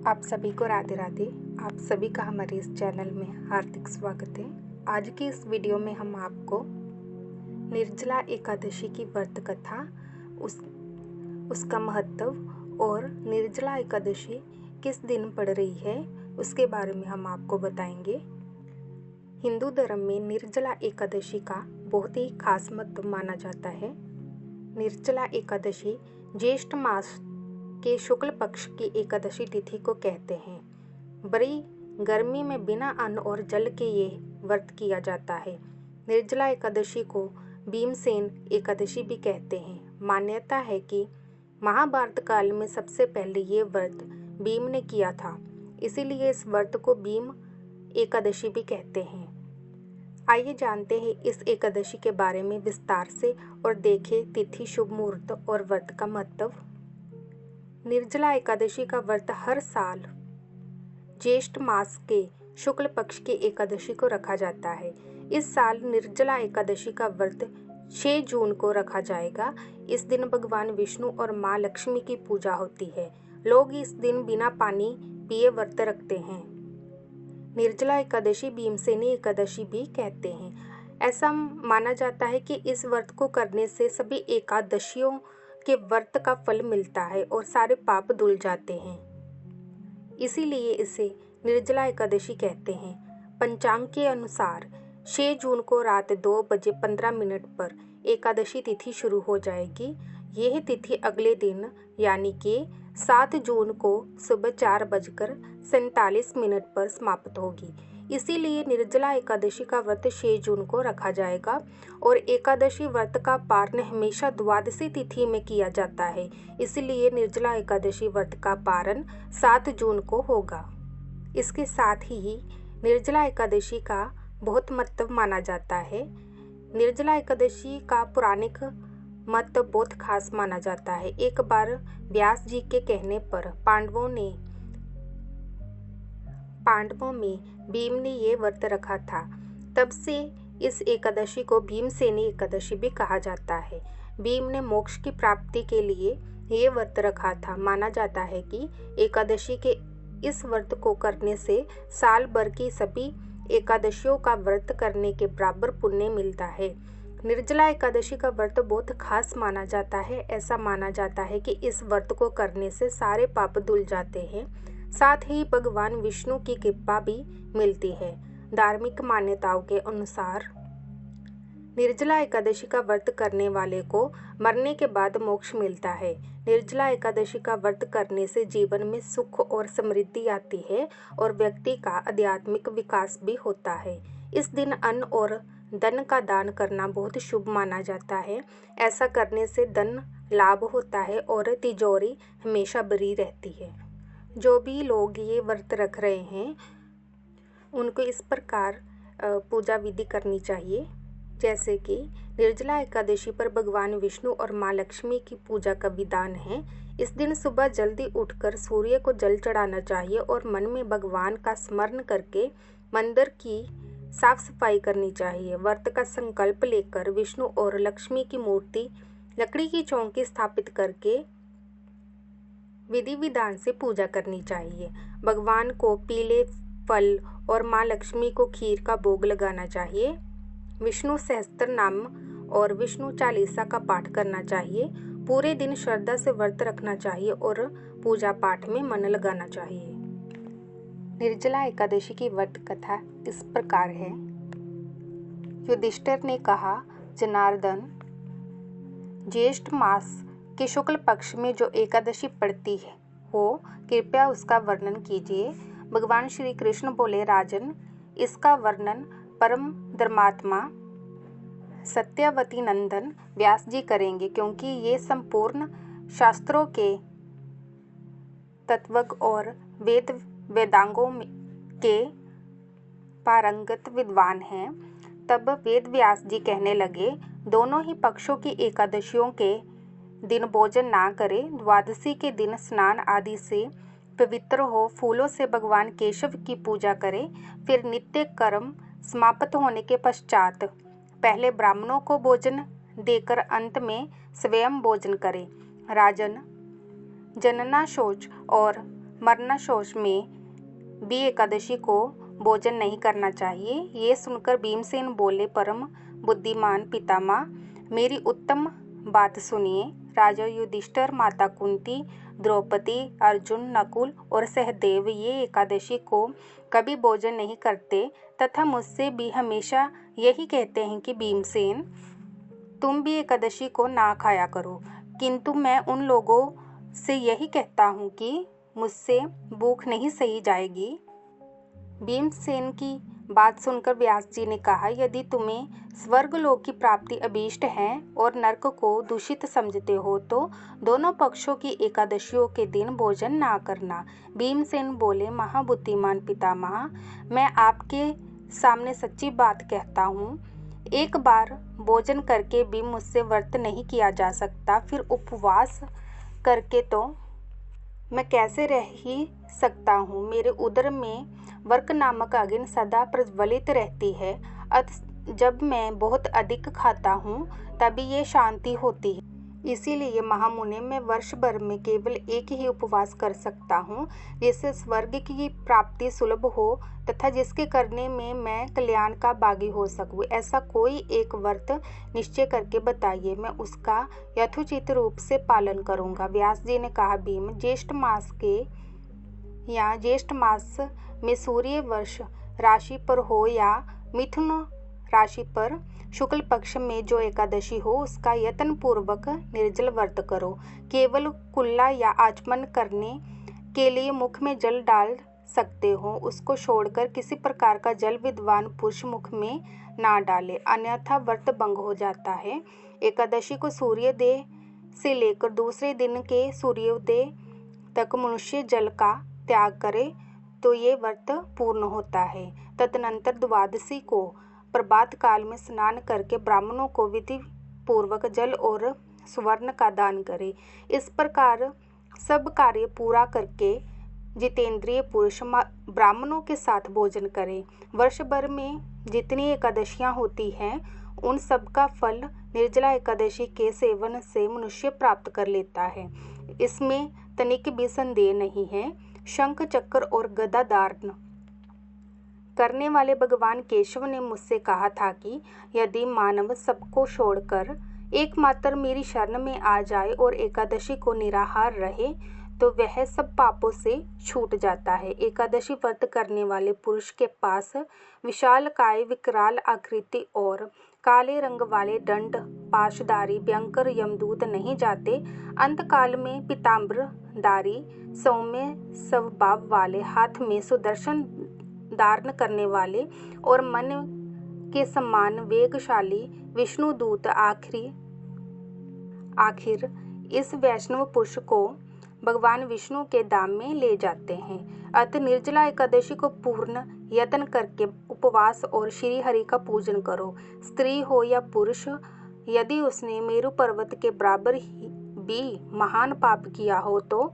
आप सभी को राधे राधे। आप सभी का हमारे इस चैनल में हार्दिक स्वागत है। आज की इस वीडियो में हम आपको निर्जला एकादशी की व्रत कथा, उसका महत्व और निर्जला एकादशी किस दिन पड़ रही है उसके बारे में हम आपको बताएंगे। हिंदू धर्म में निर्जला एकादशी का बहुत ही खास महत्व माना जाता है। निर्जला एकादशी ज्येष्ठ मास के शुक्ल पक्ष की एकादशी तिथि को कहते हैं। बड़ी गर्मी में बिना अन्न और जल के ये व्रत किया जाता है। निर्जला एकादशी को भीमसेन एकादशी भी कहते हैं। मान्यता है कि महाभारत काल में सबसे पहले ये व्रत भीम ने किया था, इसीलिए इस व्रत को भीम एकादशी भी कहते हैं। आइए जानते हैं इस एकादशी के बारे में विस्तार से और देखें तिथि, शुभ मुहूर्त और व्रत का महत्व। निर्जला एकादशी का व्रत हर साल ज्येष्ठ मास के शुक्ल पक्ष की एकादशी को रखा जाता है। इस साल निर्जला एकादशी का व्रत 6 जून को रखा जाएगा। इस दिन भगवान विष्णु और माँ लक्ष्मी की पूजा होती है। लोग इस दिन बिना पानी पिए व्रत रखते हैं। निर्जला एकादशी भीमसेनी एकादशी भी कहते हैं। ऐसा माना जाता है कि इस व्रत को करने से सभी एकादशियों के व्रत का फल मिलता है और सारे पाप धुल जाते हैं, इसीलिए इसे निर्जला एकादशी कहते हैं। पंचांग के अनुसार 6 जून को रात 2:15 पर एकादशी तिथि शुरू हो जाएगी। यह तिथि अगले दिन यानी कि 7 जून को सुबह 4:47 पर समाप्त होगी। इसीलिए निर्जला एकादशी का व्रत 6 जून को रखा जाएगा और एकादशी व्रत का पारण हमेशा द्वादशी तिथि में किया जाता है। इसलिए निर्जला एकादशी व्रत का पारण 7 जून को होगा। इसके साथ ही निर्जला एकादशी का बहुत महत्व माना जाता है। निर्जला एकादशी का पौराणिक महत्व बहुत खास माना जाता है। एक बार व्यास जी के कहने पर पांडवों में भीम ने ये व्रत रखा था। तब से इस एकादशी को भीमसेनी एकादशी भी कहा जाता है। भीम ने मोक्ष की प्राप्ति के लिए ये व्रत रखा था। माना जाता है कि एकादशी के इस व्रत को करने से साल भर की सभी एकादशियों का व्रत करने के बराबर पुण्य मिलता है। निर्जला एकादशी का व्रत बहुत खास माना जाता है। ऐसा माना जाता है कि इस व्रत को करने से सारे पाप धुल जाते हैं, साथ ही भगवान विष्णु की कृपा भी मिलती है। धार्मिक मान्यताओं के अनुसार निर्जला एकादशी का व्रत करने वाले को मरने के बाद मोक्ष मिलता है। निर्जला एकादशी का व्रत करने से जीवन में सुख और समृद्धि आती है और व्यक्ति का आध्यात्मिक विकास भी होता है। इस दिन अन्न और धन का दान करना बहुत शुभ माना जाता है। ऐसा करने से धन लाभ होता है और तिजोरी हमेशा भरी रहती है। जो भी लोग ये व्रत रख रहे हैं उनको इस प्रकार पूजा विधि करनी चाहिए। जैसे कि निर्जला एकादशी पर भगवान विष्णु और माँ लक्ष्मी की पूजा का विधान है। इस दिन सुबह जल्दी उठकर सूर्य को जल चढ़ाना चाहिए और मन में भगवान का स्मरण करके मंदिर की साफ सफाई करनी चाहिए। व्रत का संकल्प लेकर विष्णु और लक्ष्मी की मूर्ति लकड़ी की चौकी स्थापित करके विधि विधान से पूजा करनी चाहिए। भगवान को पीले फल और माँ लक्ष्मी को खीर का भोग लगाना चाहिए। विष्णु सहस्त्र नाम और विष्णु चालीसा का पाठ करना चाहिए। पूरे दिन श्रद्धा से व्रत रखना चाहिए और पूजा पाठ में मन लगाना चाहिए। निर्जला एकादशी की व्रत कथा इस प्रकार है। युधिष्ठिर ने कहा, जनार्दन, ज्येष्ठ मास के शुक्ल पक्ष में जो एकादशी पड़ती है हो, कृपया उसका वर्णन कीजिए। भगवान श्री कृष्ण बोले, राजन, इसका वर्णन परम धर्मात्मा सत्यवती नंदन व्यास जी करेंगे, क्योंकि ये संपूर्ण शास्त्रों के तत्वज्ञ और वेदांगों के पारंगत विद्वान हैं। तब वेद व्यास जी कहने लगे, दोनों ही पक्षों की एकादशियों के दिन भोजन ना करें। द्वादशी के दिन स्नान आदि से पवित्र हो, फूलों से भगवान केशव की पूजा करें। फिर नित्य कर्म समाप्त होने के पश्चात पहले ब्राह्मणों को भोजन देकर अंत में स्वयं भोजन करें। राजन, जनना शौच और मरणाशोच में भी एकादशी को भोजन नहीं करना चाहिए। ये सुनकर भीमसेन बोले, परम बुद्धिमान पितामह, मेरी उत्तम बात सुनिए। राजा युधिष्ठिर, माता कुंती, द्रौपदी, अर्जुन, नकुल और सहदेव ये एकादशी को कभी भोजन नहीं करते तथा मुझसे भी हमेशा यही कहते हैं कि भीमसेन, तुम भी एकादशी को ना खाया करो। किंतु मैं उन लोगों से यही कहता हूँ कि मुझसे भूख नहीं सही जाएगी। भीमसेन की बात सुनकर व्यास जी ने कहा, यदि तुम्हें स्वर्गलोक की प्राप्ति अभीष्ट है और नरक को दूषित समझते हो तो दोनों पक्षों की एकादशियों के दिन भोजन ना करना। भीमसेन बोले, महाबुद्धिमान पितामह, मैं आपके सामने सच्ची बात कहता हूँ। एक बार भोजन करके भी मुझसे व्रत नहीं किया जा सकता, फिर उपवास करके तो मैं कैसे रह ही सकता हूँ। मेरे उदर में वर्क नामक अग्नि सदा प्रज्वलित रहती है। अतः जब मैं बहुत अधिक खाता हूँ तभी ये शांति होती है। इसीलिए महामुने, मैं वर्ष भर में केवल एक ही उपवास कर सकता हूँ, जिससे स्वर्ग की प्राप्ति सुलभ हो तथा जिसके करने में मैं कल्याण का भागी हो सकूँ। ऐसा कोई एक व्रत निश्चय करके बताइए, मैं उसका यथोचित रूप से पालन करूँगा। व्यास जी ने कहा, भीम, ज्येष्ठ मास में सूर्य वर्ष राशि पर हो या मिथुन राशि पर शुक्ल पक्ष में जो एकादशी हो, उसका यत्न पूर्वक निर्जल व्रत करो। केवल कुल्ला या आचमन करने के लिए मुख में जल डाल सकते हो, उसको छोड़कर किसी प्रकार का जल विद्वान पुरुष मुख में ना डाले, अन्यथा व्रत भंग हो जाता है। एकादशी को सूर्योदय से लेकर दूसरे दिन के सूर्योदय तक मनुष्य जल का त्याग करे तो ये व्रत पूर्ण होता है। तदनंतर द्वादशी को प्रभात काल में स्नान करके ब्राह्मणों को विधि पूर्वक जल और सुवर्ण का दान करे। इस प्रकार सब कार्य पूरा करके जितेंद्रिय पुरुष ब्राह्मणों के साथ भोजन करे। वर्ष भर में जितनी एकादशियां होती हैं, उन सब का फल निर्जला एकादशी के सेवन से मनुष्य प्राप्त कर लेता है। इसमें तनिक भी संदेह नहीं है। शंख चक्र और गदा धारण करने वाले भगवान केशव ने मुझसे कहा था कि यदि मानव सबको छोड़कर एकमात्र मेरी शरण में आ जाए और एकादशी को निराहार रहे तो वह सब पापों से छूट जाता है। एकादशी व्रत करने वाले पुरुष के पास विशालकाय, विकराल आकृति और काले रंग वाले दंड पाशधारी भयंकर यमदूत नहीं जाते। अंतकाल में पीताम्बरधारी, सौम्य स्वभाव वाले, हाथ में सुदर्शन धारण करने वाले और मन के समान वेगशाली विष्णुदूत आखिर इस वैष्णव पुरुष को भगवान विष्णु के धाम में ले जाते हैं। अतः निर्जला एकादशी को पूर्ण यत्न करके उपवास और श्री हरि का पूजन करो। स्त्री हो या पुरुष, यदि उसने मेरु पर्वत के बराबर भी महान पाप किया हो तो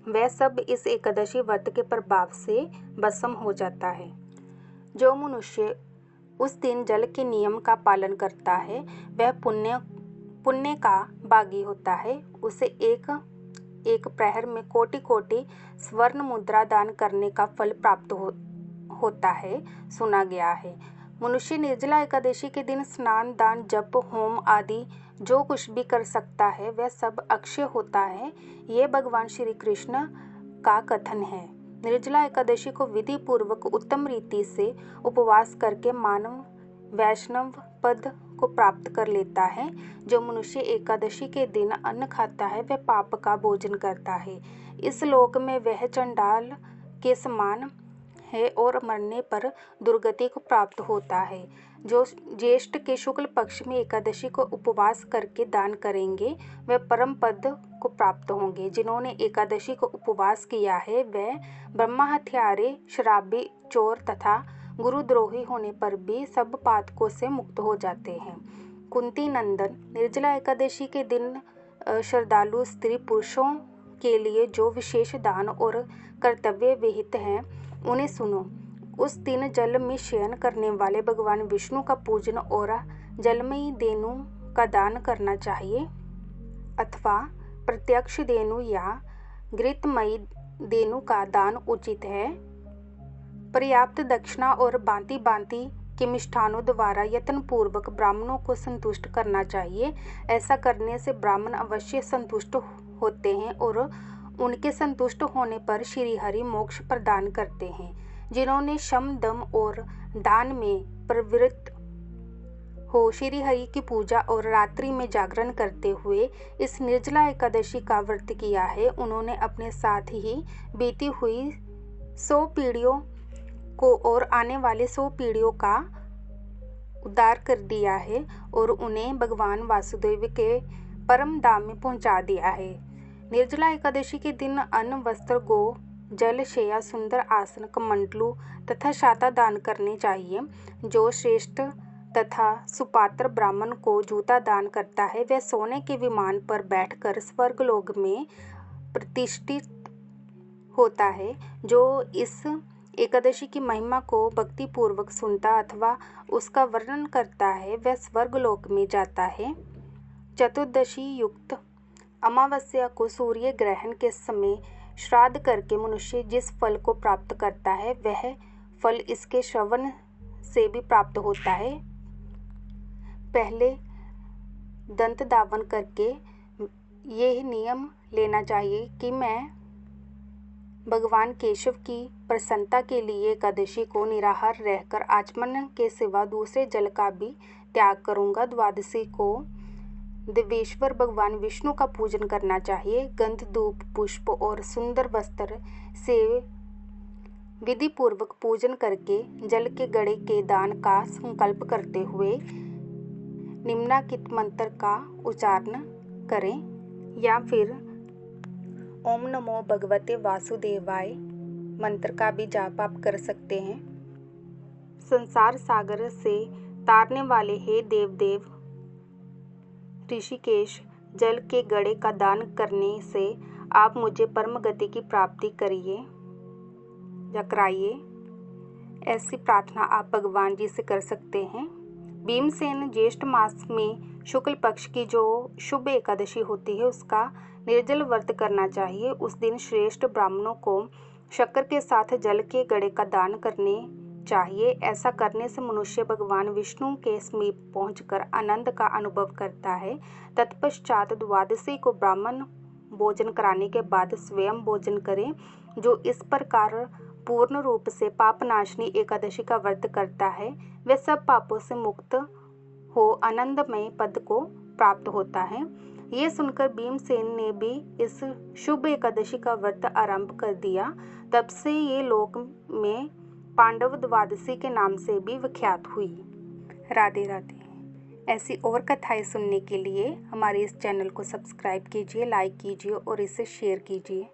वह सब इस एकादशी व्रत के प्रभाव से भस्म हो जाता है। जो मनुष्य उस दिन जल के नियम का पालन करता है वह पुण्य का भागी होता है। उसे एक प्रहर में कोटि स्वर्ण मुद्रा दान करने का फल प्राप्त होता है, सुना गया है। मनुष्य निर्जला एकादशी के दिन स्नान, दान, जप, होम आदि जो कुछ भी कर सकता है वह सब अक्षय होता है। ये भगवान श्री कृष्ण का कथन है। निर्जला एकादशी को विधि पूर्वक उत्तम रीति से उपवास करके मानव वैष्णव पद को प्राप्त कर लेता है। जो मनुष्य एकादशी के दिन अन्न खाता है वह पाप का भोजन करता है। इस लोक में वह चंडाल के समान है और मरने पर दुर्गति को प्राप्त होता है। जो ज्येष्ठ के शुक्ल पक्ष में एकादशी को उपवास करके दान करेंगे वह परम पद को प्राप्त होंगे। जिन्होंने एकादशी को उपवास किया है वह ब्रह्मा हत्यारे, शराबी, चोर तथा गुरुद्रोही होने पर भी सब पातकों से मुक्त हो जाते हैं। कुंती नंदन, निर्जला एकादशी के दिन श्रद्धालु स्त्री पुरुषों के लिए जो विशेष दान और कर्तव्य विहित हैं उन्हें सुनो। उस दिन जल में शयन करने वाले भगवान विष्णु का पूजन और जलमयी धेनु का दान करना चाहिए अथवा प्रत्यक्ष धेनु या घृतमयी धेनु का दान उचित है। पर्याप्त दक्षिणा और भांति भांति के मिष्ठानों द्वारा यत्नपूर्वक ब्राह्मणों को संतुष्ट करना चाहिए। ऐसा करने से ब्राह्मण अवश्य संतुष्ट होते हैं और उनके संतुष्ट होने पर श्री हरि मोक्ष प्रदान करते हैं। जिन्होंने शम दम और दान में प्रवृत्त हो श्री हरि की पूजा और रात्रि में जागरण करते हुए इस निर्जला एकादशी का व्रत किया है, उन्होंने अपने साथ ही बीती हुई 100 पीढ़ियों को और आने वाले 100 पीढ़ियों का उद्धार कर दिया है और उन्हें भगवान वासुदेव के परम धाम में पहुंचा दिया है। निर्जला एकादशी के दिन अन्न, वस्त्र, गो, जल, शैया, सुंदर आसन, कमंडलू तथा शाता दान करने चाहिए। जो श्रेष्ठ तथा सुपात्र ब्राह्मण को जूता दान करता है वह सोने के विमान पर बैठकर स्वर्गलोक में प्रतिष्ठित होता है। जो इस एकादशी की महिमा को भक्तिपूर्वक सुनता अथवा उसका वर्णन करता है वह स्वर्गलोक में जाता है। चतुर्दशी युक्त अमावस्या को सूर्य ग्रहण के समय श्राद्ध करके मनुष्य जिस फल को प्राप्त करता है वह फल इसके श्रवण से भी प्राप्त होता है। पहले दंत धावन करके यह नियम लेना चाहिए कि मैं भगवान केशव की प्रसन्नता के लिए एकादशी को निराहार रहकर आचमन के सिवा दूसरे जल का भी त्याग करूंगा। द्वादशी को देवेश्वर भगवान विष्णु का पूजन करना चाहिए। गंध, धूप, पुष्प और सुंदर वस्त्र से विधि पूर्वक पूजन करके जल के घड़े के दान का संकल्प करते हुए निम्नलिखित मंत्र का उच्चारण करें या फिर ओम नमो भगवते वासुदेवाय मंत्र का भी जाप आप कर सकते हैं। संसार सागर से तारने वाले हे देवदेव ऋषिकेश, जल के घड़े का दान करने से आप मुझे परम गति की प्राप्ति करिए या कराइए। ऐसी प्रार्थना आप भगवान जी से कर सकते हैं। भीमसेन ज्येष्ठ मास में शुक्ल पक्ष की जो शुभ एकादशी होती है उसका निर्जल व्रत करना चाहिए। उस दिन श्रेष्ठ ब्राह्मणों को शक्कर के साथ जल के घड़े का दान करने चाहिए। ऐसा करने से मनुष्य भगवान विष्णु के समीप पहुंचकर आनंद का अनुभव करता है। तत्पश्चात द्वादशी को ब्राह्मण भोजन कराने के बाद स्वयं भोजन करें। जो इस प्रकार पूर्ण रूप से पापनाशनी एकादशी का व्रत करता है वह सब पापों से मुक्त हो आनंदमय पद को प्राप्त होता है। ये सुनकर भीमसेन ने भी इस शुभ एकादशी का व्रत आरंभ कर दिया। तब से ये लोक में पांडव द्वादशी के नाम से भी विख्यात हुई। राधे राधे। ऐसी और कथाएं सुनने के लिए हमारे इस चैनल को सब्सक्राइब कीजिए, लाइक कीजिए और इसे शेयर कीजिए।